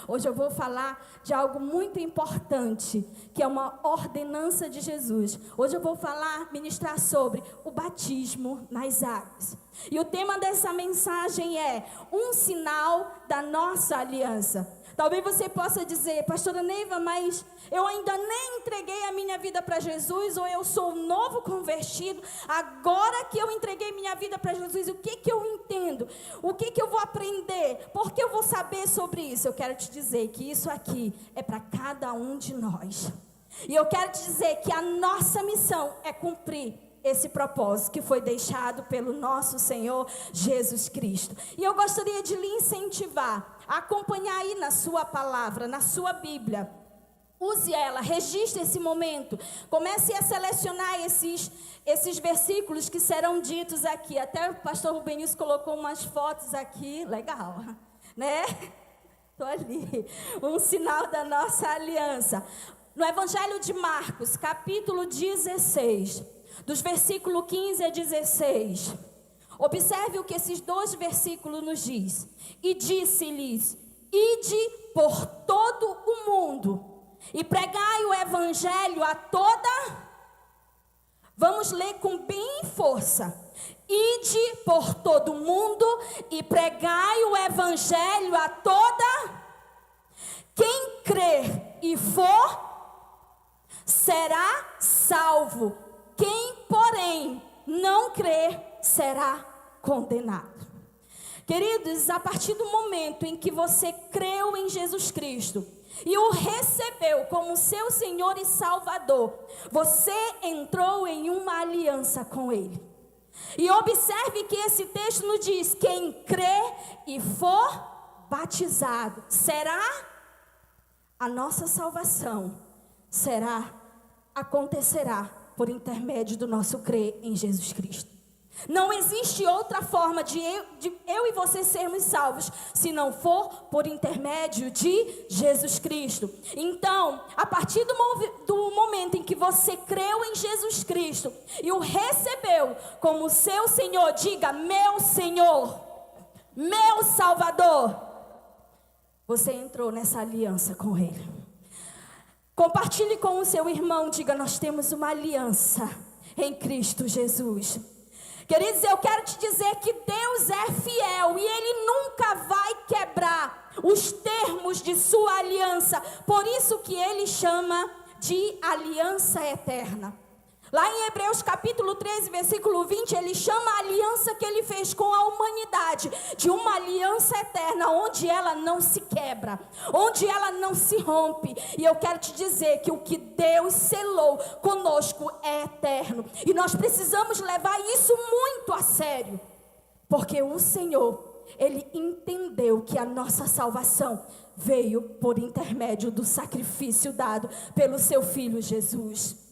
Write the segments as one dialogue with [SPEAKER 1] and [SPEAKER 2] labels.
[SPEAKER 1] Hoje eu vou falar de algo muito importante, que é uma ordenança de Jesus. Hoje eu vou ministrar sobre o batismo nas águas. E o tema dessa mensagem é um sinal da nossa aliança. Talvez você possa dizer, pastora Neiva, mas eu ainda nem entreguei a minha vida para Jesus, ou eu sou um novo convertido, agora que eu entreguei minha vida para Jesus, o que eu entendo? O que eu vou aprender? Por que eu vou saber sobre isso? Eu quero te dizer que isso aqui é para cada um de nós. E eu quero te dizer que a nossa missão é cumprir esse propósito que foi deixado pelo nosso Senhor Jesus Cristo. E eu gostaria de lhe incentivar a acompanhar aí na sua palavra, na sua Bíblia. Use ela, registre esse momento. Comece a selecionar esses versículos que serão ditos aqui. Até o pastor Rubenilson colocou umas fotos aqui. Legal, né? Estou ali. Um sinal da nossa aliança. No Evangelho de Marcos, capítulo 16, dos versículos 15 a 16. Observe o que esses dois versículos nos diz. E disse-lhes: ide por todo o mundo e pregai o evangelho a toda. Vamos ler com bem força. Ide por todo o mundo e pregai o evangelho a toda. Quem crer e for, será salvo. Quem, porém, não crer, será condenado. Queridos, a partir do momento em que você creu em Jesus Cristo e o recebeu como seu Senhor e Salvador, você entrou em uma aliança com Ele. E observe que esse texto nos diz: quem crer e for batizado, será a nossa salvação, acontecerá por intermédio do nosso crer em Jesus Cristo. Não existe outra forma de eu e você sermos salvos, se não for por intermédio de Jesus Cristo. Então, a partir do momento em que você creu em Jesus Cristo e o recebeu como seu Senhor, diga: meu Senhor, meu Salvador, você entrou nessa aliança com Ele. Compartilhe com o seu irmão, diga: nós temos uma aliança em Cristo Jesus. Queridos, eu quero te dizer que Deus é fiel e Ele nunca vai quebrar os termos de sua aliança. Por isso que Ele chama de aliança eterna. Lá em Hebreus capítulo 13, versículo 20, Ele chama a aliança que Ele fez com a humanidade de uma aliança eterna, onde ela não se quebra, onde ela não se rompe. E eu quero te dizer que o que Deus selou conosco é eterno. E nós precisamos levar isso muito a sério, porque o Senhor, Ele entendeu que a nossa salvação veio por intermédio do sacrifício dado pelo seu Filho Jesus.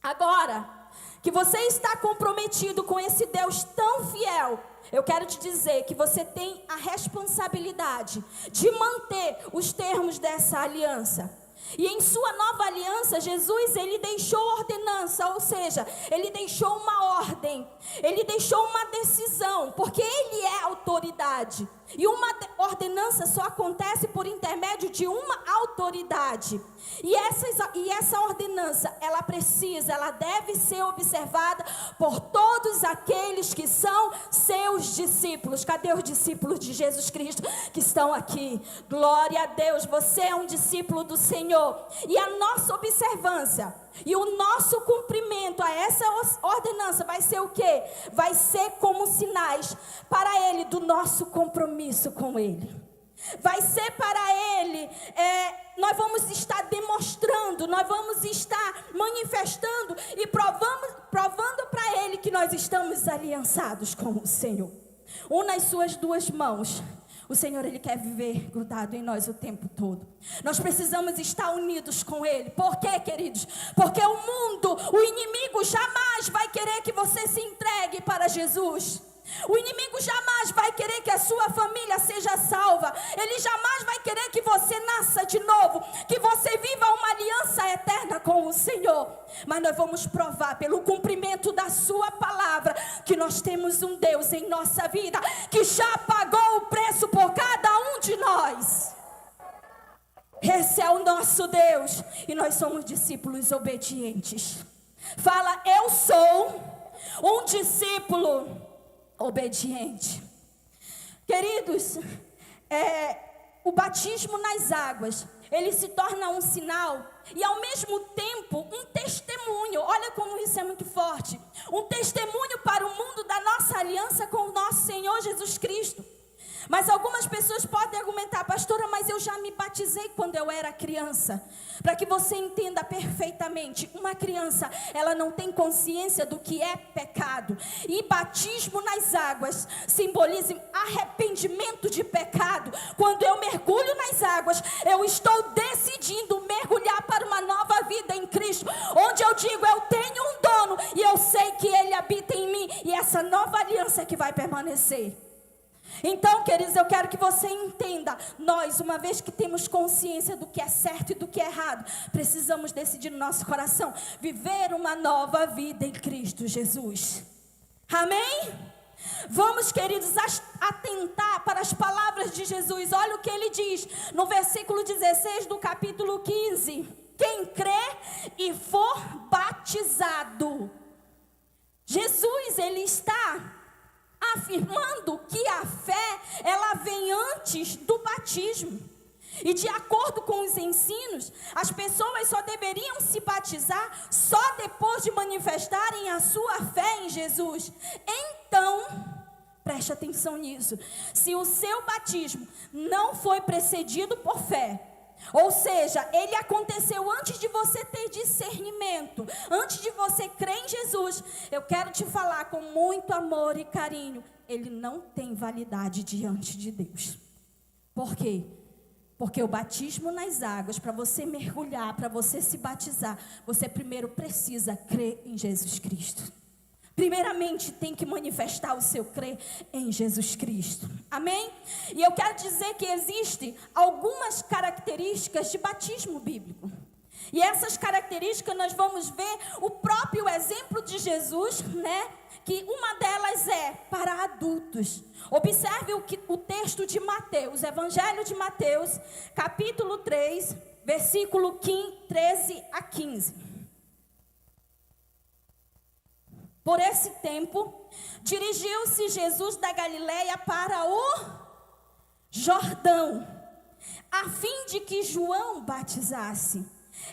[SPEAKER 1] Agora, que você está comprometido com esse Deus tão fiel, eu quero te dizer que você tem a responsabilidade de manter os termos dessa aliança. E em sua nova aliança, Jesus, Ele deixou ordenança, ou seja, Ele deixou uma ordem, Ele deixou uma decisão, porque Ele é autoridade. E uma ordenança só acontece por intermédio de uma autoridade. E essa ordenança, ela deve ser observada por todos aqueles que são seus discípulos. Cadê os discípulos de Jesus Cristo que estão aqui? Glória a Deus, você é um discípulo do Senhor. E a nossa observância e o nosso cumprimento a essa ordenança vai ser o quê? Vai ser como sinais para Ele do nosso compromisso com Ele. Vai ser para Ele, nós vamos estar demonstrando, nós vamos estar manifestando e provando para Ele que nós estamos aliançados com o Senhor. Una as suas duas mãos. O Senhor, Ele quer viver grudado em nós o tempo todo. Nós precisamos estar unidos com Ele. Por quê, queridos? Porque o mundo, o inimigo jamais vai querer que você se entregue para Jesus. O inimigo jamais vai querer que a sua família seja salva. Ele jamais vai querer que você nasça de novo, que você viva uma aliança eterna com o Senhor. Mas nós vamos provar pelo cumprimento da sua palavra que nós temos um Deus em nossa vida que já pagou o preço por cada um de nós. nosso Deus e nós somos discípulos obedientes. Fala, eu sou um discípulo obediente. Queridos, o batismo nas águas, ele se torna um sinal e ao mesmo tempo um testemunho. Olha como isso é muito forte. Um testemunho para o mundo da nossa aliança com o nosso Senhor Jesus Cristo. Mas algumas pessoas podem argumentar, pastora, mas eu já me batizei quando eu era criança. Para que você entenda perfeitamente, uma criança, ela não tem consciência do que é pecado. E batismo nas águas simboliza arrependimento de pecado. Quando eu mergulho nas águas, eu estou decidindo mergulhar para uma nova vida em Cristo. Onde eu digo, eu tenho um dono e eu sei que Ele habita em mim. E essa nova aliança é que vai permanecer. Então, queridos, eu quero que você entenda, nós, uma vez que temos consciência do que é certo e do que é errado, precisamos decidir no nosso coração, viver uma nova vida em Cristo Jesus. Amém? Vamos, queridos, atentar para as palavras de Jesus. Olha o que ele diz no versículo 16 do capítulo 15. Quem crê e for batizado. Jesus, ele está afirmando que a fé, ela vem antes do batismo. E de acordo com os ensinos, as pessoas só deveriam se batizar só depois de manifestarem a sua fé em Jesus. Então, preste atenção nisso. Se o seu batismo não foi precedido por fé, ou seja, ele aconteceu antes de você ter discernimento, antes de você crer em Jesus, eu quero te falar com muito amor e carinho, ele não tem validade diante de Deus. Por quê? Porque o batismo nas águas, para você mergulhar, para você se batizar, você primeiro precisa crer em Jesus Cristo. Primeiramente, tem que manifestar o seu crer em Jesus Cristo. Amém? E eu quero dizer que existem algumas características de batismo bíblico. E essas características nós vamos ver o próprio exemplo de Jesus, né? Que uma delas é para adultos. Observe o texto de Mateus, Evangelho de Mateus, capítulo 3, versículo 13 a 15. Por esse tempo, dirigiu-se Jesus da Galileia para o Jordão, a fim de que João batizasse.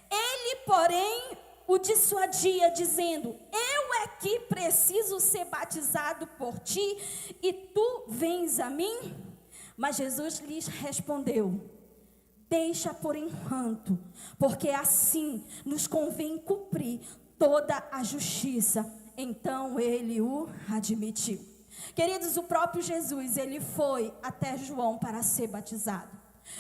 [SPEAKER 1] Ele, porém, o dissuadia, dizendo: eu é que preciso ser batizado por ti, e tu vens a mim? Mas Jesus lhes respondeu: deixa por enquanto, porque assim nos convém cumprir toda a justiça. Então ele o admitiu. Queridos, o próprio Jesus, ele foi até João para ser batizado.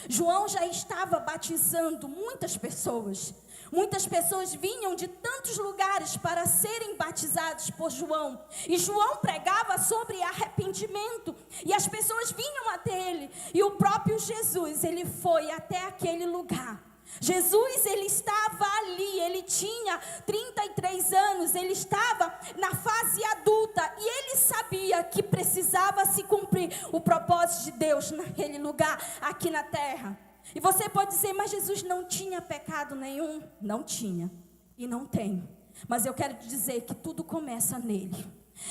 [SPEAKER 1] João já estava batizando muitas pessoas. Muitas pessoas vinham de tantos lugares para serem batizados por João. E João pregava sobre arrependimento. E as pessoas vinham até ele. E o próprio Jesus, ele foi até aquele lugar. Jesus, ele estava ali, ele tinha 33 anos, ele estava na fase adulta e ele sabia que precisava se cumprir o propósito de Deus naquele lugar, aqui na terra. E você pode dizer, mas Jesus não tinha pecado nenhum? Não tinha e não tem, mas eu quero te dizer que tudo começa nele.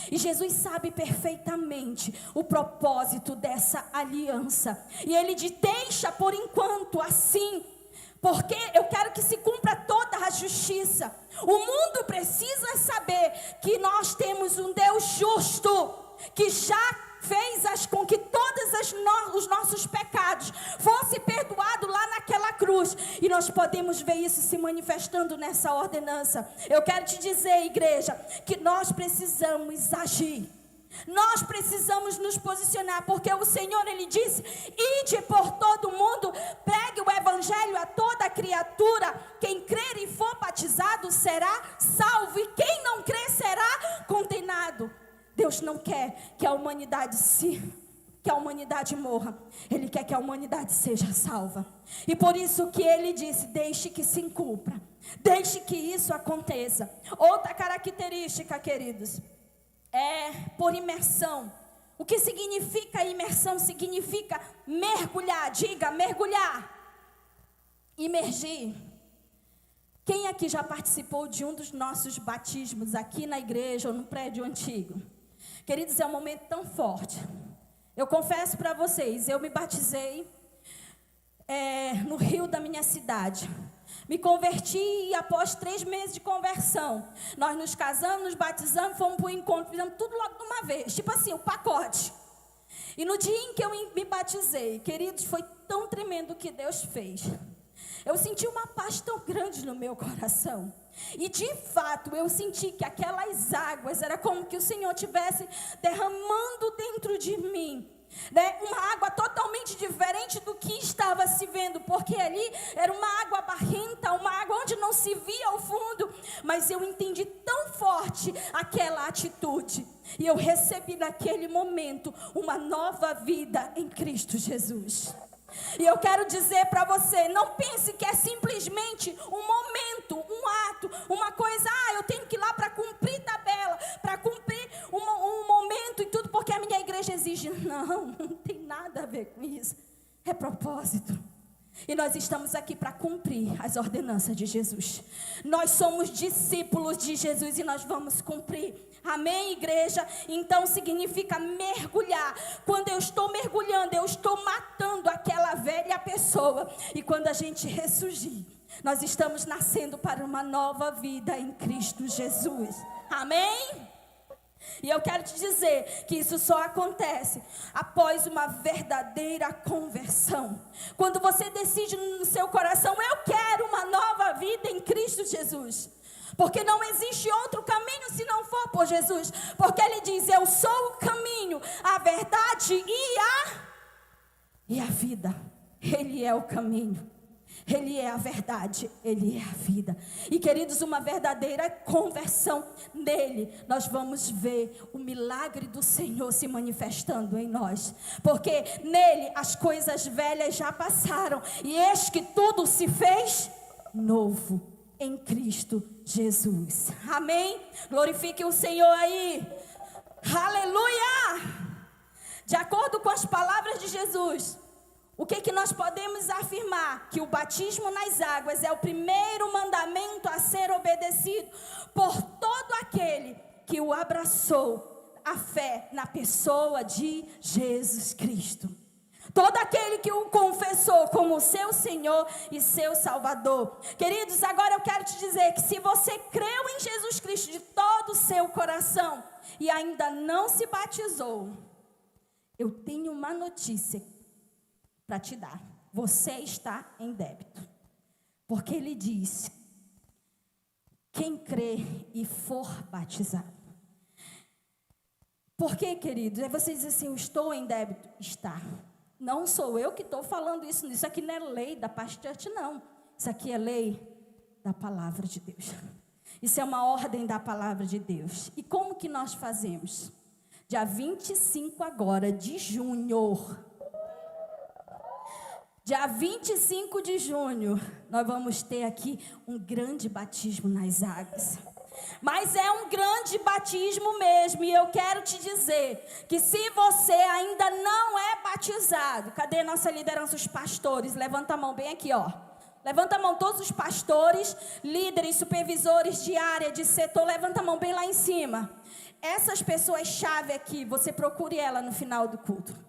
[SPEAKER 1] E Jesus sabe perfeitamente o propósito dessa aliança. E ele diz, deixa por enquanto assim, porque eu quero que se cumpra toda a justiça. O mundo precisa saber que nós temos um Deus justo, que já fez com que todos os nossos pecados fossem perdoados lá naquela cruz. E nós podemos ver isso se manifestando nessa ordenança. Eu quero te dizer, igreja, que nós precisamos agir. Nós precisamos nos posicionar, porque o Senhor, ele disse, ide por todo mundo, pregue o evangelho a toda criatura, quem crer e for batizado será salvo, e quem não crer será condenado. Deus não quer que a humanidade morra, Ele quer que a humanidade seja salva. E por isso que Ele disse, deixe que se cumpra, deixe que isso aconteça. Outra característica, queridos, é por imersão. O que significa imersão? Significa mergulhar, diga mergulhar. E imergir. Quem aqui já participou de um dos nossos batismos aqui na igreja ou no prédio antigo? Queridos, é um momento tão forte. Eu confesso para vocês, eu me batizei no rio da minha cidade. Me converti e após 3 meses de conversão, nós nos casamos, nos batizamos, fomos para o encontro, fizemos tudo logo de uma vez, tipo assim, o pacote. E no dia em que eu me batizei, queridos, foi tão tremendo o que Deus fez. Eu senti uma paz tão grande no meu coração. E de fato, eu senti que aquelas águas, era como que o Senhor estivesse derramando dentro de mim. Uma água totalmente diferente do que estava se vendo, porque ali era uma água barrenta, uma água onde não se via o fundo, mas eu entendi tão forte aquela atitude, e eu recebi naquele momento uma nova vida em Cristo Jesus. E eu quero dizer para você, não pense que é simplesmente um momento, um ato, uma coisa, eu tenho que ir lá para cumprir tabela, para cumprir um momento e tudo, porque a minha igreja exige. Não tem nada a ver com isso, é propósito. E nós estamos aqui para cumprir as ordenanças de Jesus. Nós somos discípulos de Jesus e nós vamos cumprir. Amém, igreja? Então significa mergulhar. Quando eu estou mergulhando, eu estou matando aquela velha pessoa. E quando a gente ressurgir, nós estamos nascendo para uma nova vida em Cristo Jesus. Amém? E eu quero te dizer que isso só acontece após uma verdadeira conversão. Quando você decide no seu coração, eu quero uma nova vida em Cristo Jesus. Porque não existe outro caminho se não for por Jesus. Porque Ele diz, eu sou o caminho, a verdade e a vida. Ele é o caminho. Ele é a verdade, Ele é a vida. E queridos, uma verdadeira conversão nele, nós vamos ver o milagre do Senhor se manifestando em nós. Porque nele as coisas velhas já passaram, e eis que tudo se fez novo em Cristo Jesus. Amém? Glorifique o Senhor aí. Aleluia! De acordo com as palavras de Jesus, o que nós podemos afirmar? Que o batismo nas águas é o primeiro mandamento a ser obedecido por todo aquele que o abraçou, a fé na pessoa de Jesus Cristo. Todo aquele que o confessou como seu Senhor e seu Salvador. Queridos, agora eu quero te dizer que se você creu em Jesus Cristo de todo o seu coração e ainda não se batizou, eu tenho uma notícia para te dar. Você está em débito. Porque Ele diz, quem crê e for batizado. Por que, queridos? Aí você diz assim, eu estou em débito. Está. Não sou eu que estou falando isso. Isso aqui não é lei da Pastor, não. Isso aqui é lei da palavra de Deus. Isso é uma ordem da palavra de Deus. E como que nós fazemos? Dia 25 agora de junho. Dia 25 de junho, nós vamos ter aqui um grande batismo nas águas. Mas é um grande batismo mesmo. E eu quero te dizer que se você ainda não é batizado, cadê nossa liderança, os pastores? Levanta a mão bem aqui, ó. Levanta a mão todos os pastores, líderes, supervisores de área, de setor. Levanta a mão bem lá em cima. Essas pessoas-chave aqui, você procure ela no final do culto.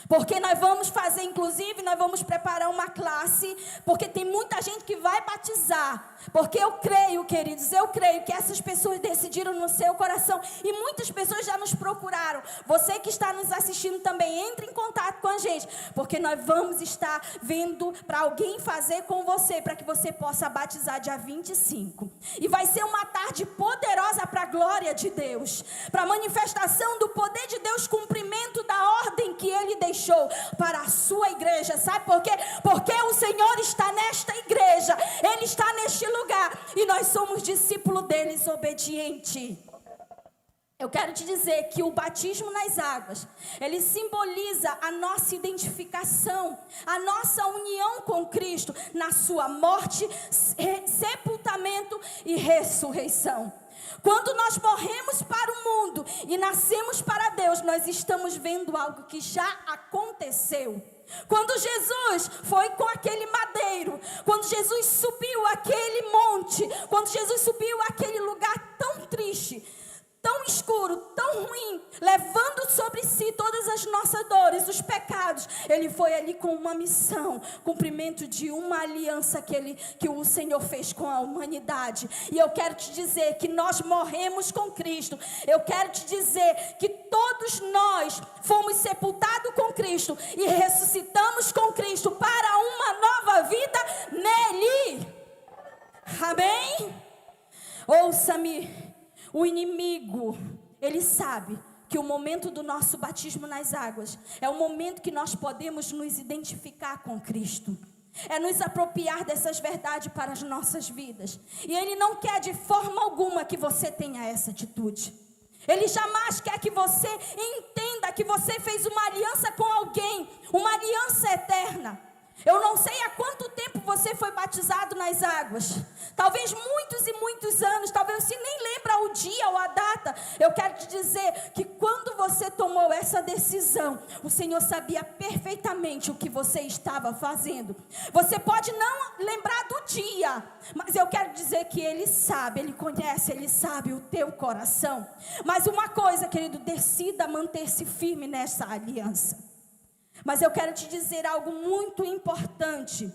[SPEAKER 1] Porque nós vamos fazer, inclusive, nós vamos preparar uma classe, porque tem muita gente que vai batizar. Porque eu creio, queridos, eu creio que essas pessoas decidiram no seu coração. E muitas pessoas já nos procuraram. Você que está nos assistindo também, entre em contato com a gente. Porque nós vamos estar vendo para alguém fazer com você, para que você possa batizar dia 25. E vai ser uma tarde poderosa para a glória de Deus. Para a manifestação do poder de Deus, cumprimento da ordem que Ele deixou para a sua igreja. Sabe por quê? Porque o Senhor está nesta igreja, Ele está neste lugar, e nós somos discípulos deles obedientes. Eu quero te dizer que o batismo nas águas, ele simboliza a nossa identificação, a nossa união com Cristo na sua morte, sepultamento e ressurreição. Quando nós morremos para o mundo e nascemos para Deus, nós estamos vendo algo que já aconteceu. Quando Jesus foi com aquele madeiro, quando Jesus Jesus subiu aquele monte, quando Jesus subiu aquele lugar tão triste, tão escuro, tão ruim, levando sobre si todas as nossas dores, os pecados, ele foi ali com uma missão, cumprimento de uma aliança que o Senhor fez com a humanidade. E eu quero te dizer que nós morremos com Cristo. Eu quero te dizer que todos nós fomos sepultados com Cristo e ressuscitamos com Cristo para uma nova vida nele. Amém? Ouça-me. O inimigo, ele sabe que o momento do nosso batismo nas águas é o momento que nós podemos nos identificar com Cristo. É nos apropriar dessas verdades para as nossas vidas. E ele não quer de forma alguma que você tenha essa atitude. Ele jamais quer que você entenda que você fez uma aliança com alguém, uma aliança eterna. Eu não sei há quanto tempo você foi batizado nas águas. Talvez muitos e muitos anos. Talvez você nem lembra o dia ou a data. Eu quero te dizer que quando você tomou essa decisão, o Senhor sabia perfeitamente o que você estava fazendo. Você pode não lembrar do dia, mas eu quero dizer que Ele sabe, Ele conhece, Ele sabe o teu coração. Mas uma coisa, querido, decida manter-se firme nessa aliança. Mas eu quero te dizer algo muito importante,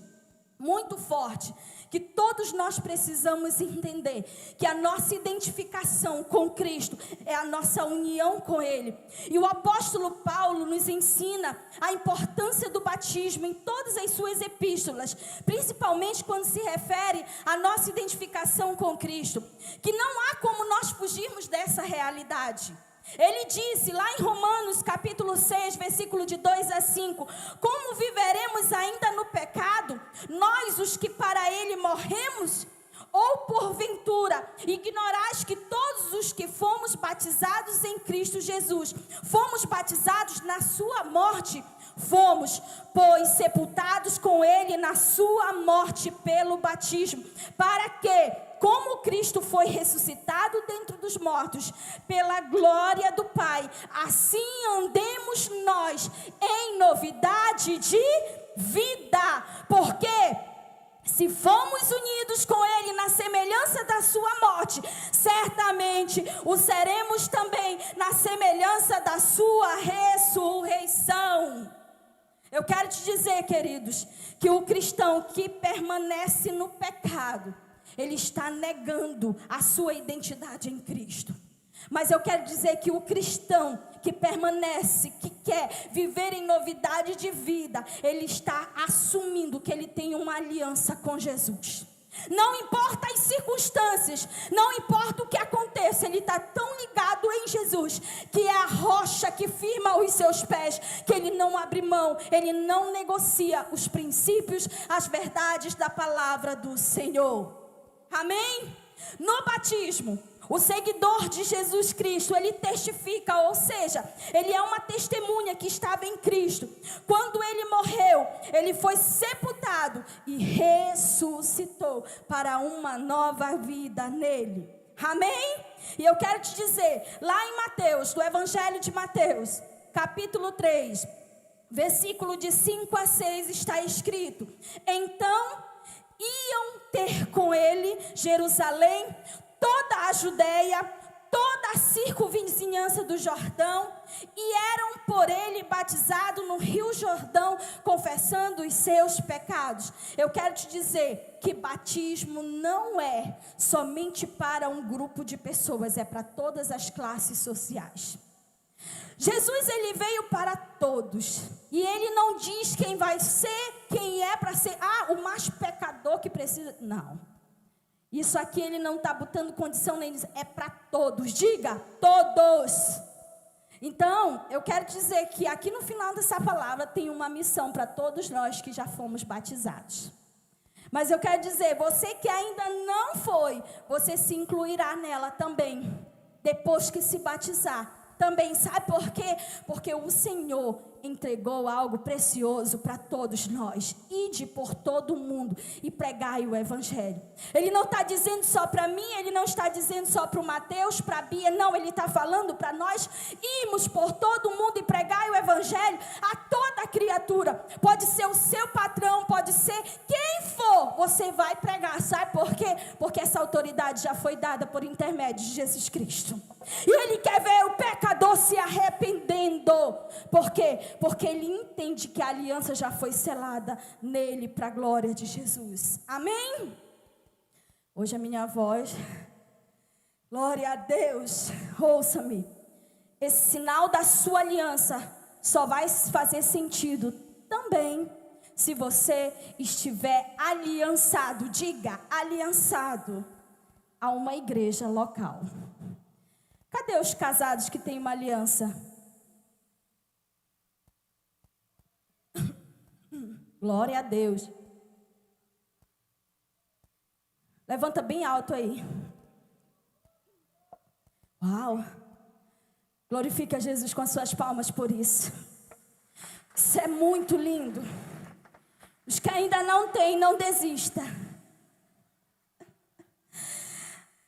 [SPEAKER 1] muito forte, que todos nós precisamos entender, que a nossa identificação com Cristo é a nossa união com Ele. E o apóstolo Paulo nos ensina a importância do batismo em todas as suas epístolas, principalmente quando se refere à nossa identificação com Cristo, que não há como nós fugirmos dessa realidade. Ele disse lá em Romanos capítulo 6, versículo de 2 a 5, como viveremos ainda no pecado, nós os que para ele morremos? Ou porventura ignorais que todos os que fomos batizados em Cristo Jesus, fomos batizados na sua morte? Fomos, pois, sepultados com ele na sua morte pelo batismo, para que, como Cristo foi ressuscitado dentre dos mortos, pela glória do Pai, assim andemos nós em novidade de vida. Porque se fomos unidos com Ele na semelhança da sua morte, certamente o seremos também na semelhança da sua ressurreição. Eu quero te dizer, queridos, que o cristão que permanece no pecado, ele está negando a sua identidade em Cristo. Mas eu quero dizer que o cristão que permanece, que quer viver em novidade de vida, ele está assumindo que ele tem uma aliança com Jesus. Não importa as circunstâncias, não importa o que aconteça, ele está tão ligado em Jesus, que é a rocha que firma os seus pés, que ele não abre mão, ele não negocia os princípios, as verdades da palavra do Senhor. Amém? No batismo, o seguidor de Jesus Cristo, ele testifica, ou seja, ele é uma testemunha que estava em Cristo. Quando ele morreu, ele foi sepultado e ressuscitou para uma nova vida nele. Amém? E eu quero te dizer, lá em Mateus, do Evangelho de Mateus, capítulo 3, versículo de 5 a 6, está escrito: então iam ter com ele Jerusalém, toda a Judeia, toda a circunvizinhança do Jordão, e eram por ele batizados no Rio Jordão, confessando os seus pecados. Eu quero te dizer que batismo não é somente para um grupo de pessoas, é para todas as classes sociais. Jesus, ele veio para todos, e ele não diz quem vai ser, quem é para ser, o mais pecador que precisa, não. Isso aqui ele não está botando condição neles, é para todos, diga, todos. Então, eu quero dizer que aqui no final dessa palavra tem uma missão para todos nós que já fomos batizados. Mas eu quero dizer, você que ainda não foi, você se incluirá nela também, depois que se batizar. Também, sabe por quê? Porque o Senhor entregou algo precioso para todos nós. Ide por todo o mundo e pregai o Evangelho. Ele não está dizendo só para mim, ele não está dizendo só para o Mateus, para a Bia, não, ele está falando para nós irmos por todo o mundo e pregai o Evangelho a toda criatura. Pode ser o seu patrão, pode ser quem for, você vai pregar. Sabe por quê? Porque essa autoridade já foi dada por intermédio de Jesus Cristo. E Ele quer ver o pecador se arrependendo. Por quê? Porque Ele entende que a aliança já foi selada nele para a glória de Jesus. Amém? Hoje a minha voz, glória a Deus, ouça-me. Esse sinal da sua aliança só vai fazer sentido também se você estiver aliançado, diga, aliançado a uma igreja local. Cadê os casados que têm uma aliança? Glória a Deus. Levanta bem alto aí. Uau. Glorifica Jesus com as suas palmas por isso. Isso é muito lindo. Os que ainda não têm, não desista.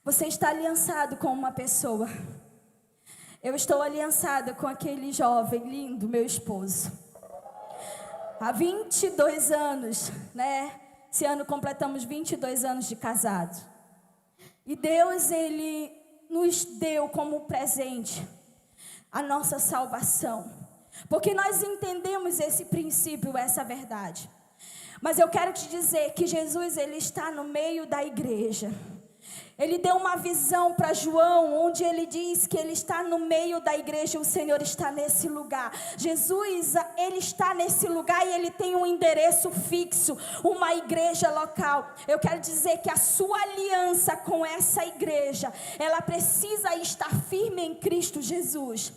[SPEAKER 1] Você está aliançado com uma pessoa. Eu estou aliançada com aquele jovem lindo, meu esposo. Há 22 anos, né? Esse ano completamos 22 anos de casado. E Deus, Ele nos deu como presente a nossa salvação. Porque nós entendemos esse princípio, essa verdade. Mas eu quero te dizer que Jesus, Ele está no meio da igreja. Ele deu uma visão para João, onde ele diz que ele está no meio da igreja, o Senhor está nesse lugar. Jesus, Ele está nesse lugar e Ele tem um endereço fixo, uma igreja local. Eu quero dizer que a sua aliança com essa igreja, ela precisa estar firme em Cristo Jesus.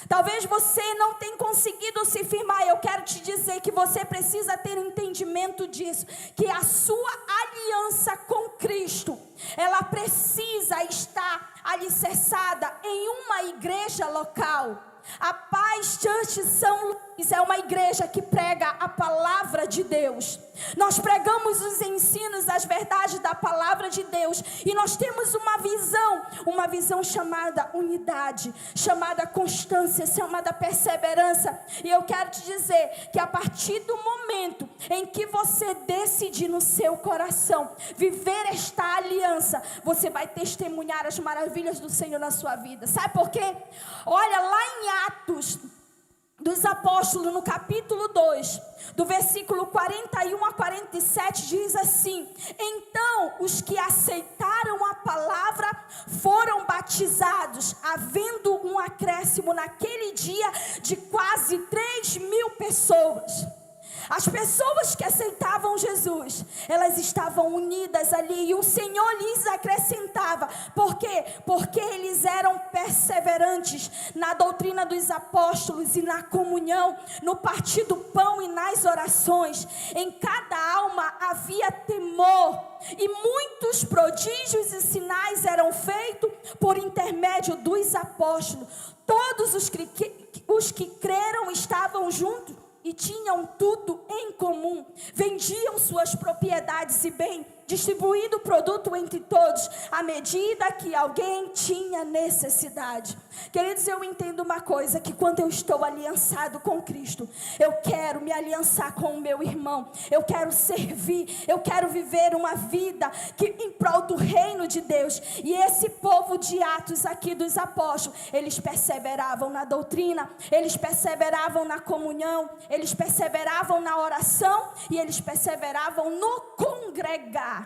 [SPEAKER 1] Talvez você não tenha conseguido se firmar. Eu quero te dizer que você precisa ter entendimento disso, que a sua aliança com Cristo, ela precisa estar alicerçada em uma igreja local. A Paz Church São Luís é uma igreja que prega a palavra de Deus. Nós pregamos os ensinos, as verdades da palavra de Deus. E nós temos uma visão chamada unidade, chamada constância, chamada perseverança. E eu quero te dizer que a partir do momento em que você decidir no seu coração viver esta aliança, você vai testemunhar as maravilhas do Senhor na sua vida. Sabe por quê? Olha lá em Atos dos Apóstolos, no capítulo 2, do versículo 41 a 47, diz assim: então os que aceitaram a palavra foram batizados, havendo um acréscimo naquele dia de quase 3.000 pessoas. As pessoas que aceitavam Jesus, elas estavam unidas ali, e o Senhor lhes acrescentava. Por quê? Porque eles eram perseverantes na doutrina dos apóstolos e na comunhão, no partir do pão e nas orações. Em cada alma havia temor, e muitos prodígios e sinais eram feitos por intermédio dos apóstolos. Todos os que creram estavam juntos e tinham tudo em comum, vendiam suas propriedades e bem, distribuindo o produto entre todos, à medida que alguém tinha necessidade. Queridos, eu entendo uma coisa, que quando eu estou aliançado com Cristo, eu quero me aliançar com o meu irmão, eu quero servir, eu quero viver uma vida em prol do reino de Deus. E esse povo de Atos aqui dos apóstolos, eles perseveravam na doutrina, eles perseveravam na comunhão, eles perseveravam na oração e eles perseveravam no congregar.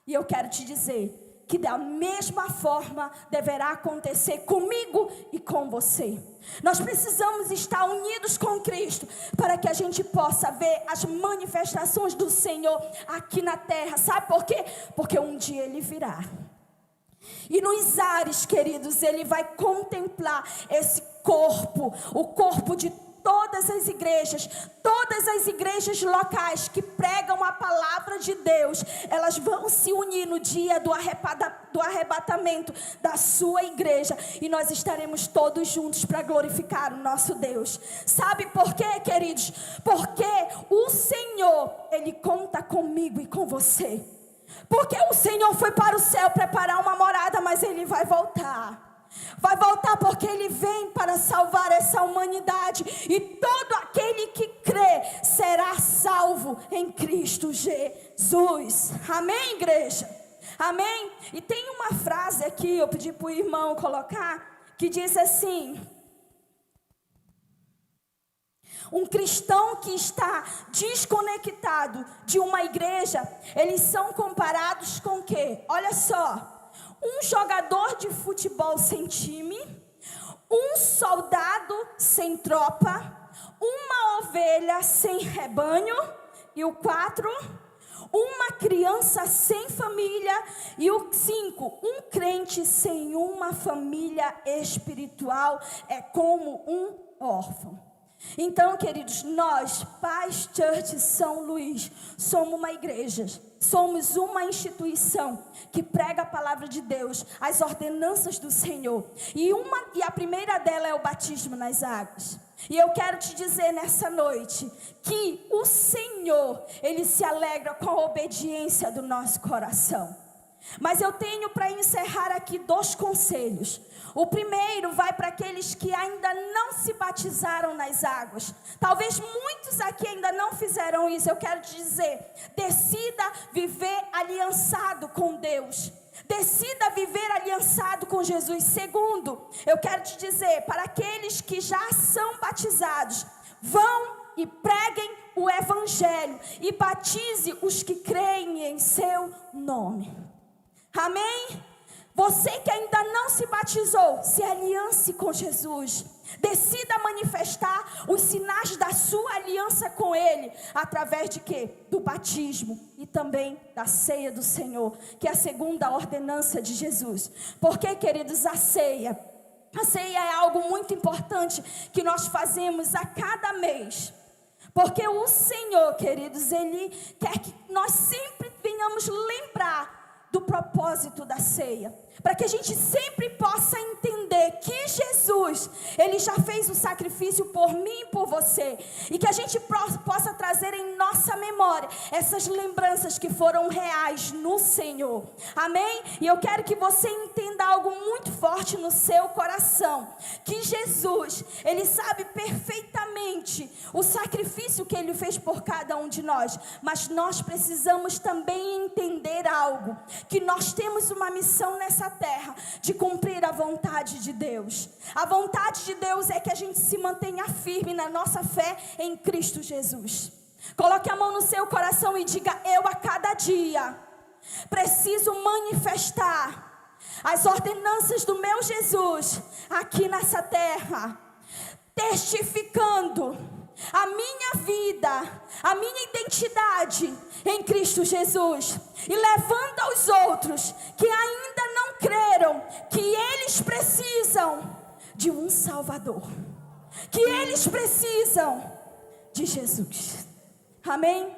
[SPEAKER 1] E eu quero te dizer que da mesma forma deverá acontecer comigo e com você. Nós precisamos estar unidos com Cristo para que a gente possa ver as manifestações do Senhor aqui na terra. Sabe por quê? Porque um dia Ele virá. E nos ares, queridos, Ele vai contemplar esse corpo, o corpo de todas as igrejas locais que pregam a palavra de Deus. Elas vão se unir no dia do arrebatamento da sua igreja, e nós estaremos todos juntos para glorificar o nosso Deus. Sabe por quê, queridos? Porque o Senhor, Ele conta comigo e com você. Porque o Senhor foi para o céu preparar uma morada, mas Ele vai voltar. Vai voltar porque Ele vem para salvar essa humanidade. E todo aquele que crê será salvo em Cristo Jesus. Amém, igreja? Amém? E tem uma frase aqui, eu pedi para o irmão colocar, que diz assim: um cristão que está desconectado de uma igreja, eles são comparados com o quê? Olha só. Um jogador de futebol sem time, um soldado sem tropa, uma ovelha sem rebanho, e o 4, uma criança sem família, e o 5, um crente sem uma família espiritual é como um órfão. Então, queridos, nós, Paz Church São Luís, somos uma igreja, somos uma instituição que prega a palavra de Deus, as ordenanças do Senhor. E a primeira dela é o batismo nas águas. E eu quero te dizer nessa noite que o Senhor, Ele se alegra com a obediência do nosso coração. Mas eu tenho para encerrar aqui 2 conselhos. O primeiro vai para aqueles que ainda não se batizaram nas águas. Talvez muitos aqui ainda não fizeram isso. Eu quero te dizer, decida viver aliançado com Deus. Decida viver aliançado com Jesus. Segundo, eu quero te dizer, para aqueles que já são batizados, vão e preguem o evangelho e batize os que creem em seu nome. Amém? Você que ainda não se batizou, se aliance com Jesus. Decida manifestar os sinais da sua aliança com Ele. Através de quê? Do batismo e também da ceia do Senhor, que é a segunda ordenança de Jesus. Porque, queridos, a ceia é algo muito importante que nós fazemos a cada mês. Porque o Senhor, queridos, Ele quer que nós sempre venhamos lembrar do propósito da ceia, para que a gente sempre possa entender que Jesus, Ele já fez o sacrifício por mim e por você, e que a gente possa trazer em nossa memória essas lembranças que foram reais no Senhor. Amém? E eu quero que você entenda algo muito forte no seu coração, que Jesus, Ele sabe perfeitamente o sacrifício que Ele fez por cada um de nós, mas nós precisamos também entender algo, que nós temos uma missão nessa terra, de cumprir a vontade de Deus. A vontade de Deus é que a gente se mantenha firme na nossa fé em Cristo Jesus. Coloque a mão no seu coração e diga: eu a cada dia preciso manifestar as ordenanças do meu Jesus aqui nessa terra, testificando a minha vida, a minha identidade em Cristo Jesus, e levando aos outros que ainda não creram que eles precisam de um Salvador, que eles precisam de Jesus. Amém?